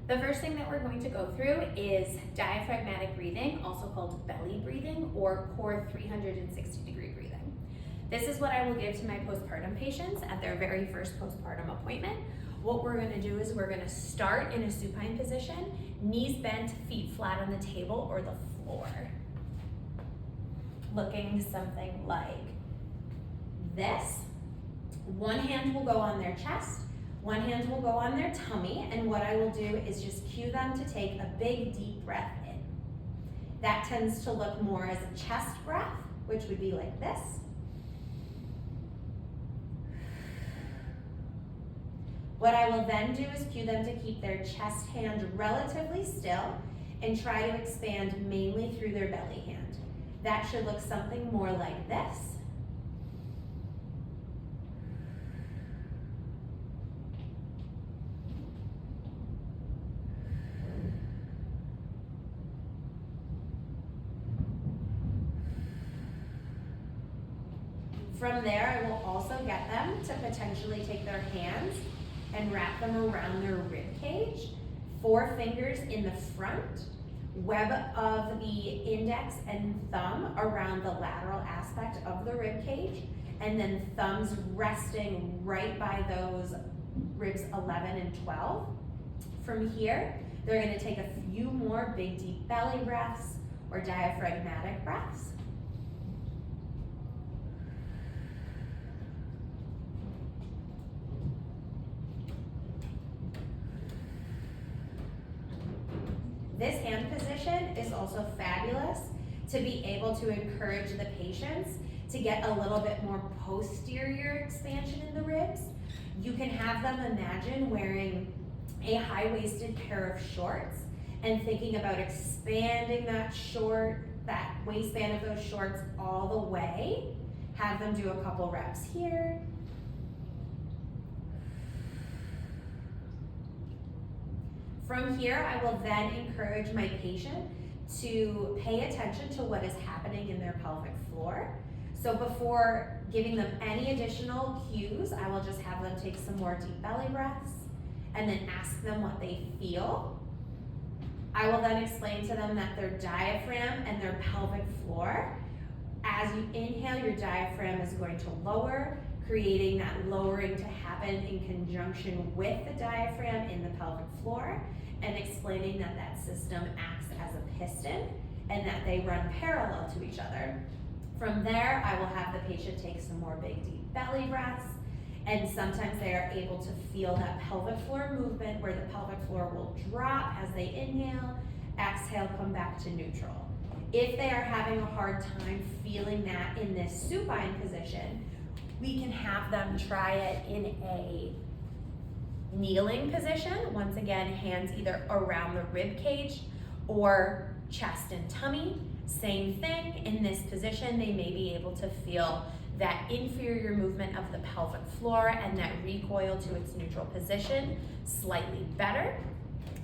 The first thing that we're going to go through is diaphragmatic breathing, also called belly breathing or core 360-degree breathing. This is what I will give to my postpartum patients at their very first postpartum appointment. What we're going to do is we're going to start in a supine position, knees bent, feet flat on the table or the floor. Looking something like this. One hand will go on their chest, one hand will go on their tummy, and what I will do is just cue them to take a big deep breath in. That tends to look more as a chest breath, which would be like this. What I will then do is cue them to keep their chest hand relatively still and try to expand mainly through their belly hand. That should look something more like this. From there, I will also get them to potentially take their hands and wrap them around their rib cage. 4 fingers in the front, web of the index and thumb around the lateral aspect of the rib cage, and then thumbs resting right by those ribs 11 and 12. From here, they're going to take a few more big deep belly breaths or diaphragmatic breaths. This hand position is also fabulous to be able to encourage the patients to get a little bit more posterior expansion in the ribs. You can have them imagine wearing a high-waisted pair of shorts and thinking about expanding that waistband of those shorts all the way. Have them do a couple reps here. From here, I will then encourage my patient to pay attention to what is happening in their pelvic floor. So before giving them any additional cues, I will just have them take some more deep belly breaths and then ask them what they feel. I will then explain to them that their diaphragm and their pelvic floor, as you inhale, your diaphragm is going to lower, creating that lowering to happen in conjunction with the diaphragm in the pelvic floor, and explaining that that system acts as a piston and that they run parallel to each other. From there, I will have the patient take some more big deep belly breaths, and sometimes they are able to feel that pelvic floor movement where the pelvic floor will drop as they inhale, exhale, come back to neutral. If they are having a hard time feeling that in this supine position, we can have them try it in a kneeling position. Once again, hands either around the rib cage or chest and tummy. Same thing, in this position, they may be able to feel that inferior movement of the pelvic floor and that recoil to its neutral position slightly better.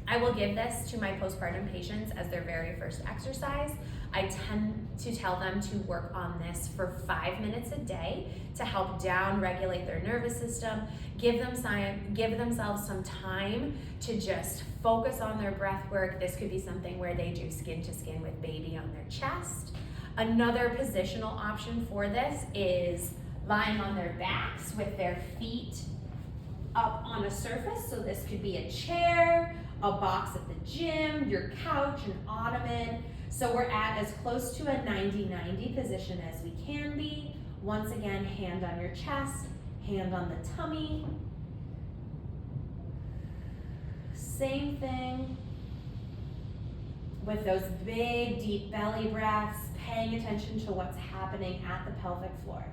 I will give this to my postpartum patients as their very first exercise. I tend to tell them to work on this for 5 minutes a day to help down regulate their nervous system, give themselves some time to just focus on their breath work. This could be something where they do skin to skin with baby on their chest. Another positional option for this is lying on their backs with their feet up on a surface. So this could be a chair, a box at the gym, your couch, an ottoman. So we're at as close to a 90-90 position as we can be. Once again, hand on your chest, hand on the tummy. Same thing with those big deep belly breaths, paying attention to what's happening at the pelvic floor.